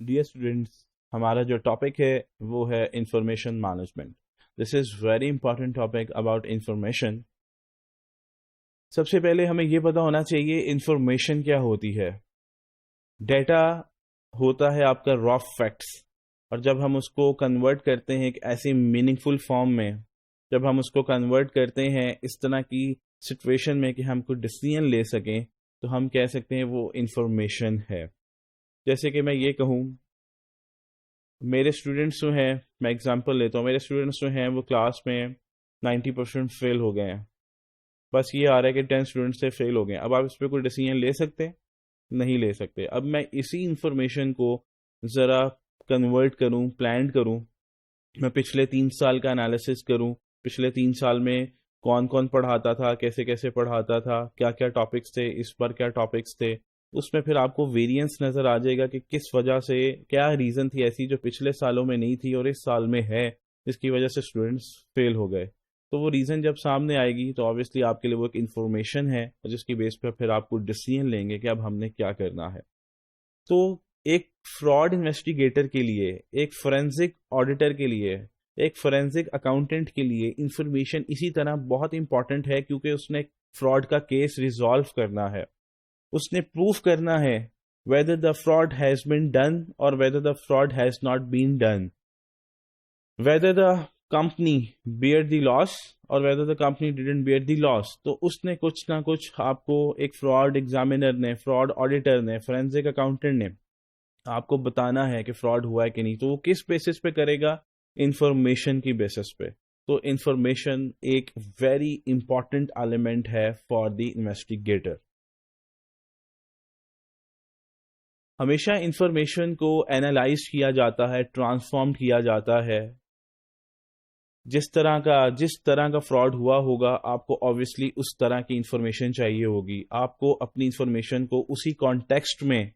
Dear students, हमारा जो topic है वो है information management. This is very important topic about information. सबसे पहले हमें ये पता होना चाहिए इंफॉर्मेशन क्या होती है। डेटा होता है आपका रॉ फैक्ट्स, और जब हम उसको कन्वर्ट करते हैं एक ऐसी मीनिंगफुल फॉर्म में, जब हम उसको कन्वर्ट करते हैं इस तरह की सिचुएशन में कि हम कुछ डिसीजन ले सकें, तो हम कह सकते हैं वो इंफॉर्मेशन है। जैसे कि मैं ये कहूँ, मेरे स्टूडेंट्स जो हैं, मैं एग्जांपल लेता हूँ, मेरे स्टूडेंट्स जो हैं वो क्लास में 90% फेल हो गए हैं। बस ये आ रहा है कि 10 स्टूडेंट्स से फेल हो गए हैं। अब आप इस पर कोई डिसीजन ले सकते हैं? नहीं ले सकते। अब मैं इसी इंफॉर्मेशन को ज़रा कन्वर्ट करूँ, प्लान करूँ, मैं पिछले 3 साल का एनालिसिस करूँ, पिछले 3 साल में कौन कौन पढ़ाता था, कैसे कैसे पढ़ाता था, क्या क्या टॉपिक्स थे, इस पर क्या टॉपिक्स थे, उसमें फिर आपको वेरिएंस नज़र आ जाएगा कि किस वजह से, क्या रीज़न थी ऐसी जो पिछले सालों में नहीं थी और इस साल में है, जिसकी वजह से स्टूडेंट्स फेल हो गए। तो वो रीज़न जब सामने आएगी तो ऑब्वियसली आपके लिए वो एक इन्फॉर्मेशन है, जिसकी बेस पर फिर आप कुछ डिसीजन लेंगे कि अब हमने क्या करना है। तो एक फ्रॉड इन्वेस्टिगेटर के लिए, एक फोरेंसिक ऑडिटर के लिए, एक फोरेंसिक अकाउंटेंट के लिए इंफॉर्मेशन इसी तरह बहुत इंपॉर्टेंट है, क्योंकि उसने फ्रॉड का केस रिजॉल्व करना है। उसने प्रूफ करना है whether the fraud has been done or whether the fraud has not been done, whether the company bear the loss or whether the company didn't bear the loss। तो उसने कुछ ना कुछ आपको, एक फ्रॉड एग्जामिनर ने, फ्रॉड ऑडिटर ने, forensic accountant ने आपको बताना है कि फ्रॉड हुआ है कि नहीं। तो वो किस बेसिस पे करेगा? इंफॉर्मेशन की बेसिस पे। तो इंफॉर्मेशन एक वेरी इंपॉर्टेंट एलिमेंट है फॉर द इन्वेस्टिगेटर। हमेशा इंफॉर्मेशन को एनालाइज किया जाता है, ट्रांसफॉर्म किया जाता है। जिस तरह का फ्रॉड हुआ होगा, आपको ऑब्वियसली उस तरह की इंफॉर्मेशन चाहिए होगी। आपको अपनी इंफॉर्मेशन को उसी कॉन्टेक्स्ट में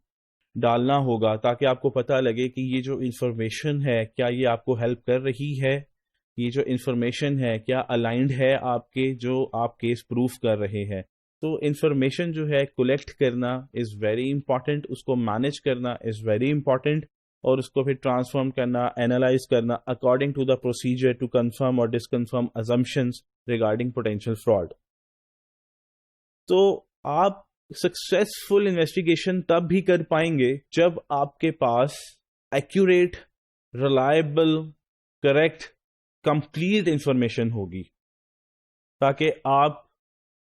डालना होगा ताकि आपको पता लगे कि ये जो इंफॉर्मेशन है, क्या ये आपको हेल्प कर रही है, ये जो इंफॉर्मेशन है क्या अलाइंड है आपके जो आप केस प्रूफ कर रहे हैं। तो इंफॉर्मेशन जो है कलेक्ट करना इज़ वेरी इंपॉर्टेंट, उसको मैनेज करना इज़ वेरी इंपॉर्टेंट, और उसको फिर ट्रांसफॉर्म करना, एनालाइज करना according to the procedure to confirm और disconfirm assumptions regarding potential fraud. तो आप सक्सेसफुल इन्वेस्टिगेशन तब भी कर पाएंगे जब आपके पास accurate, reliable, correct, complete information होगी, ताकि आप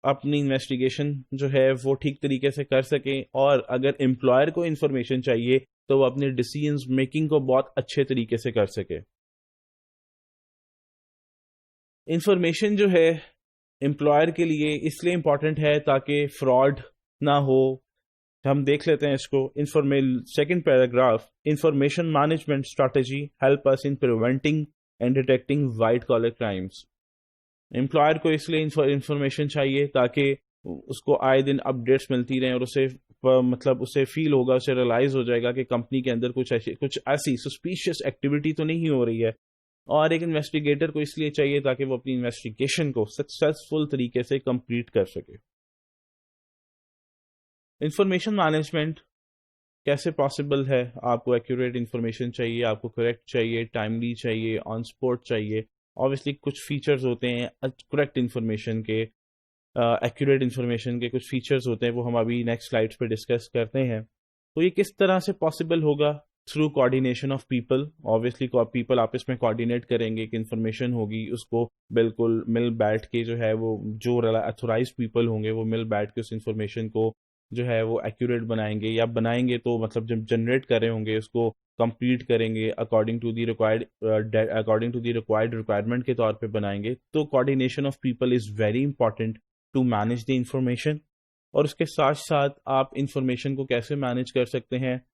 अपनी इन्वेस्टिगेशन जो है वो ठीक तरीके से कर सकें। और अगर एम्प्लॉयर को इंफॉर्मेशन चाहिए तो वो अपनी डिसीजंस मेकिंग को बहुत अच्छे तरीके से कर सके। इंफॉर्मेशन जो है एम्प्लॉयर के लिए इसलिए इंपॉर्टेंट है ताकि फ्रॉड ना हो। हम देख लेते हैं इसको। Second paragraph, information management strategy help us in preventing and detecting white collar crimes. Employer को इसलिए इंफॉर्मेशन चाहिए ताकि उसको आए दिन अपडेट्स मिलती रहें, और उसे मतलब उसे फील होगा, उसे रियलाइज हो जाएगा कि कंपनी के अंदर कुछ ऐसी सस्पिशियस एक्टिविटी तो नहीं हो रही है। और एक इन्वेस्टिगेटर को इसलिए चाहिए ताकि वो अपनी इन्वेस्टिगेशन को सक्सेसफुल तरीके से कंप्लीट कर सके। इंफॉर्मेशन मैनेजमेंट कैसे पॉसिबल है? आपको एक्यूरेट इन्फॉर्मेशन चाहिए, आपको करेक्ट चाहिए, टाइमली चाहिए, ऑन स्पॉट चाहिए। ऑब्वियसली कुछ फीचर्स होते हैं करेक्ट इन्फॉर्मेशन के, एक्यूरेट इन्फॉर्मेशन के कुछ फीचर्स होते हैं, वो हम अभी नेक्स्ट स्लाइड्स पे डिस्कस करते हैं। तो ये किस तरह से पॉसिबल होगा? Through coordination of people. Obviously people आपस में कोऑर्डिनेट करेंगे, एक इन्फॉर्मेशन होगी, उसको बिल्कुल मिल बैठ के जो है वो, जो अथोराइज पीपल होंगे वो मिल बैठ के उस इन्फॉर्मेशन को जो है वो एक्यूरेट बनाएंगे, या बनाएंगे तो मतलब जब जनरेट कर रहे होंगे उसको कंप्लीट करेंगे according to the required requirement के तौर पे बनाएंगे। तो coordination of people is very important to manage the information. और उसके साथ साथ आप इंफॉर्मेशन को कैसे मैनेज कर सकते हैं?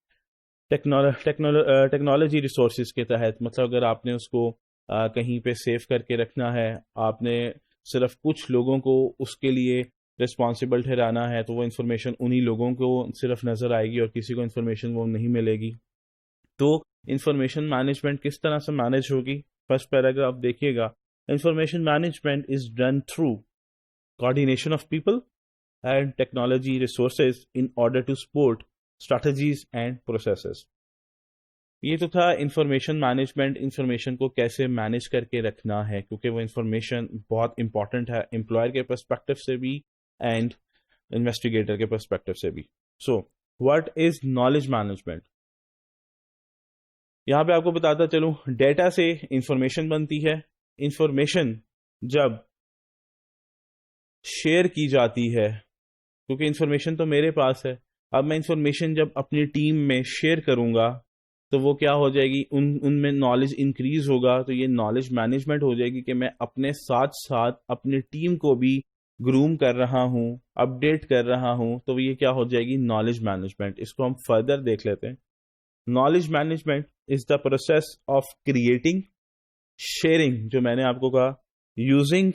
टेक्नोलॉजी रिसोर्सेज के तहत। मतलब अगर आपने उसको कहीं पे सेव करके रखना है, आपने सिर्फ कुछ लोगों को उसके लिए रिस्पॉन्सिबल ठहराना है, तो वो इन्फॉर्मेशन उन्हीं लोगों को सिर्फ नज़र आएगी और किसी को इन्फॉर्मेशन वो नहीं मिलेगी। तो इंफॉर्मेशन मैनेजमेंट किस तरह से मैनेज होगी? फर्स्ट पैराग्राफ देखिएगा। Information management is done through coordination of people and technology resources in order to support strategies and processes। ये तो था इंफॉर्मेशन मैनेजमेंट, इंफॉर्मेशन को कैसे मैनेज करके रखना है, क्योंकि वो इंफॉर्मेशन बहुत इंपॉर्टेंट है एम्प्लॉयर के पर्सपेक्टिव से भी एंड इन्वेस्टिगेटर के पर्सपेक्टिव से भी। So what is knowledge management? यहाँ पे आपको बताता चलूं, डेटा से इंफॉर्मेशन बनती है। इंफॉर्मेशन जब शेयर की जाती है, क्योंकि इंफॉर्मेशन तो मेरे पास है, अब मैं इंफॉर्मेशन जब अपनी टीम में शेयर करूंगा तो वो क्या हो जाएगी, उनमें नॉलेज इंक्रीज होगा, तो ये नॉलेज मैनेजमेंट हो जाएगी कि मैं अपने साथ साथ अपनी टीम को भी ग्रूम कर रहा हूँ, अपडेट कर रहा हूँ, तो ये क्या हो जाएगी, नॉलेज मैनेजमेंट। इसको हम फर्दर देख लेते हैं। Knowledge management is the process of creating, sharing, जो मैंने आपको कहा, using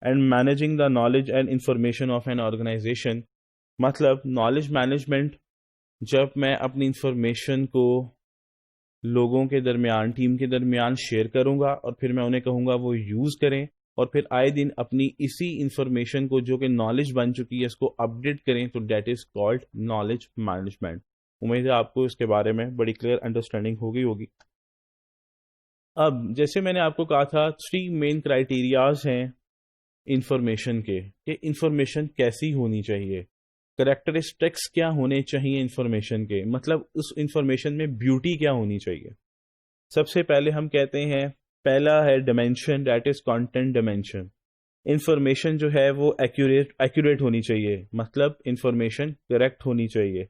and managing the knowledge and information of an organisation. मतलब नॉलेज मैनेजमेंट, जब मैं अपनी इंफॉर्मेशन को लोगों के दरमियान, टीम के दरमियान शेयर करूंगा और फिर मैं उन्हें कहूंगा वो यूज करें, और फिर आए दिन अपनी इसी इंफॉर्मेशन को जो कि नॉलेज बन चुकी है इसको अपडेट करें, तो that is called knowledge management. उम्मीद है आपको इसके बारे में बड़ी क्लियर अंडरस्टैंडिंग हो गई होगी। अब जैसे मैंने आपको कहा था, 3 मेन क्राइटेरियाज हैं इंफॉर्मेशन के, कि इंफॉर्मेशन कैसी होनी चाहिए, करेक्टरिस्टिक्स क्या होने चाहिए इंफॉर्मेशन के, मतलब उस इंफॉर्मेशन में ब्यूटी क्या होनी चाहिए। सबसे पहले हम कहते हैं, पहला है dimension, that is content dimension. Information जो है वो एक्यूरेट होनी चाहिए, मतलब इंफॉर्मेशन करेक्ट होनी चाहिए।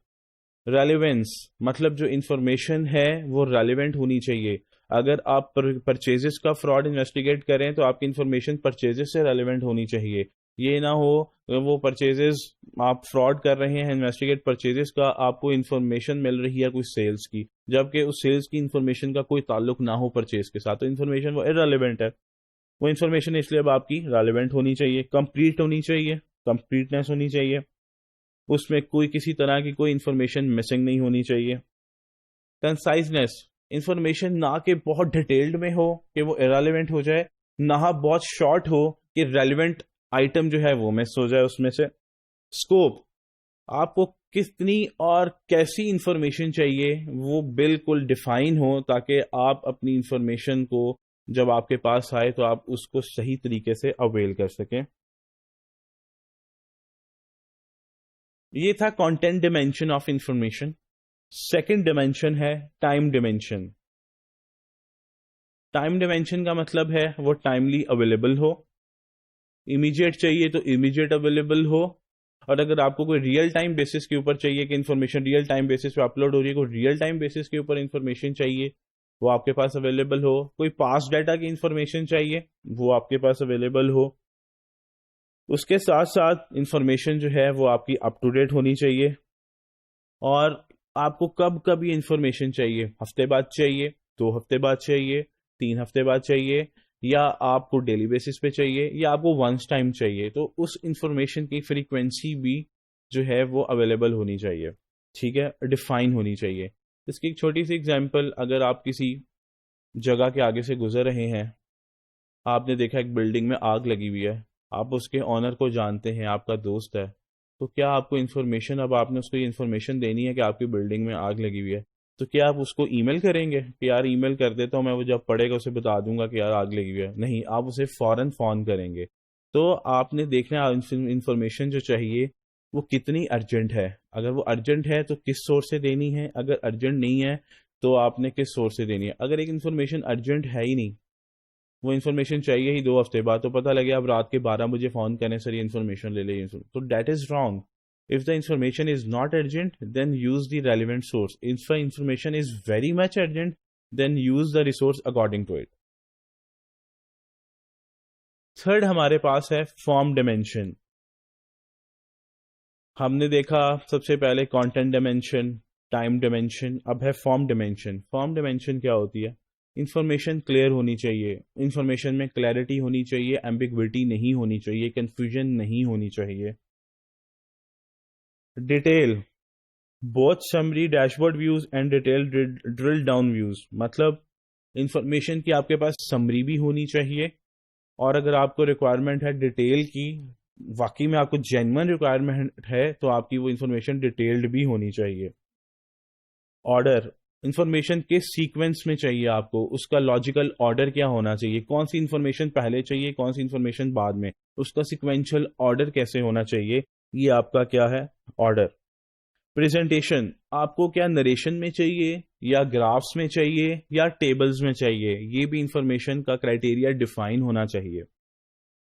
रेलिवेंस, मतलब जो इंफॉर्मेशन है वो रेलिवेंट होनी चाहिए। अगर आप परचेजेस का फ्रॉड इन्वेस्टिगेट करें तो आपकी इंफॉर्मेशन परचेजेस से रेलिवेंट होनी चाहिए। ये ना हो वो परचेजेस आप फ्रॉड कर रहे हैं, इन्वेस्टिगेट परचेजेस का, आपको इंफॉर्मेशन मिल रही है कुछ सेल्स की, जबकि उस सेल्स की इंफॉर्मेशन का कोई ताल्लुक ना हो परचेज के साथ, तो इंफॉर्मेशन वो इररेलेवेंट है। वो इंफॉर्मेशन इसलिए अब आपकी रेलिवेंट होनी चाहिए, कंप्लीट होनी चाहिए, कंप्लीटनेस होनी चाहिए, उसमें कोई किसी तरह की कोई इंफॉर्मेशन मिसिंग नहीं होनी चाहिए। कंसाइजनेस, इंफॉर्मेशन ना कि बहुत डिटेल्ड में हो कि वो इरेलीवेंट हो जाए, ना बहुत शॉर्ट हो कि रेलिवेंट आइटम जो है वो मिस हो जाए उसमें से। स्कोप, आपको कितनी और कैसी इंफॉर्मेशन चाहिए वो बिल्कुल डिफाइन हो, ताकि आप अपनी इंफॉर्मेशन को जब आपके पास आए तो आप उसको सही तरीके से अवेल कर सकें। ये था content dimension of information. Second dimension है टाइम डिमेंशन। टाइम डिमेंशन का मतलब है वो टाइमली अवेलेबल हो, इमीडिएट चाहिए तो इमीडिएट अवेलेबल हो, और अगर आपको कोई रियल टाइम बेसिस के ऊपर चाहिए कि इंफॉर्मेशन रियल टाइम बेसिस पे अपलोड हो रही है, कोई रियल टाइम बेसिस के ऊपर इंफॉर्मेशन चाहिए वो आपके पास अवेलेबल हो, कोई पास्ट डाटा की इंफॉर्मेशन चाहिए वो आपके पास अवेलेबल हो। उसके साथ साथ इंफॉर्मेशन जो है वो आपकी अप टू डेट होनी चाहिए। और आपको कब कब ये इंफॉर्मेशन चाहिए, हफ्ते बाद चाहिए, 2 हफ्ते बाद चाहिए, 3 हफ्ते बाद चाहिए, या आपको डेली बेसिस पे चाहिए, या आपको वंस टाइम चाहिए, तो उस इंफॉर्मेशन की फ्रीक्वेंसी भी जो है वो अवेलेबल होनी चाहिए, ठीक है, डिफाइन होनी चाहिए। इसकी एक छोटी सी एग्जांपल, अगर आप किसी जगह के आगे से गुजर रहे हैं, आपने देखा एक बिल्डिंग में आग लगी हुई है, आप उसके ऑनर को जानते हैं, आपका दोस्त है, तो क्या आपको इन्फॉर्मेशन, अब आपने उसको ये इन्फॉर्मेशन देनी है कि आपकी बिल्डिंग में आग लगी हुई है, तो क्या आप उसको ईमेल करेंगे कि यार ईमेल कर देता हूँ मैं, वो जब पढ़ेगा उसे बता दूंगा कि यार आग लगी हुई है? नहीं, आप उसे फौरन फोन करेंगे। तो आपने देखना इंफॉर्मेशन जो चाहिए वो कितनी अर्जेंट है, अगर वो अर्जेंट है तो किस सोर्स से देनी है, अगर अर्जेंट नहीं है तो आपने किस सोर्स से देनी है। अगर एक इन्फॉर्मेशन अर्जेंट है ही नहीं, वो इन्फॉर्मेशन चाहिए ही 2 हफ्ते बाद, तो पता लगे आप रात के 12 बजे फोन करें सर ये इन्फॉर्मेशन ले लें, तो that is wrong. If the information is not urgent then use the relevant source, if the information is very much urgent then use the resource according to it. Third हमारे पास है form dimension. हमने देखा सबसे पहले content dimension, time dimension, अब है form dimension. Form dimension क्या होती है? इंफॉर्मेशन क्लियर होनी चाहिए, इंफॉर्मेशन में क्लैरिटी होनी चाहिए, एम्बिग्विटी नहीं होनी चाहिए, कंफ्यूजन नहीं होनी चाहिए। Detail, both summary dashboard views and detail drill down views, मतलब इंफॉर्मेशन की आपके पास समरी भी होनी चाहिए, और अगर आपको रिक्वायरमेंट है डिटेल की, वाकई में आपको जेन्युइन रिक्वायरमेंट है, तो आपकी वो इंफॉर्मेशन डिटेल्ड भी होनी चाहिए। ऑर्डर, इंफॉर्मेशन किस सीक्वेंस में चाहिए आपको, उसका लॉजिकल ऑर्डर क्या होना चाहिए, कौन सी इंफॉर्मेशन पहले चाहिए, कौन सी इंफॉर्मेशन बाद में, उसका सिक्वेंशियल ऑर्डर कैसे होना चाहिए, ये आपका क्या है ऑर्डर। प्रेजेंटेशन आपको क्या नरेशन में चाहिए या ग्राफ्स में चाहिए या टेबल्स में चाहिए, ये भी इंफॉर्मेशन का क्राइटेरिया डिफाइन होना चाहिए।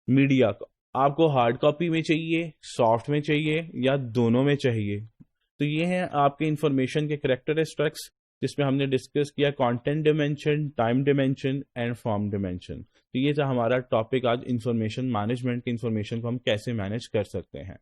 मीडिया का आपको हार्ड कॉपी में चाहिए, सॉफ्ट में चाहिए या दोनों में चाहिए। तो ये हैं आपके इंफॉर्मेशन के कैरेक्टरिस्टिक्स जिसमें हमने डिस्कस किया content dimension, time dimension and form dimension. तो ये था हमारा टॉपिक आज इंफॉर्मेशन मैनेजमेंट के, इंफॉर्मेशन को हम कैसे मैनेज कर सकते हैं।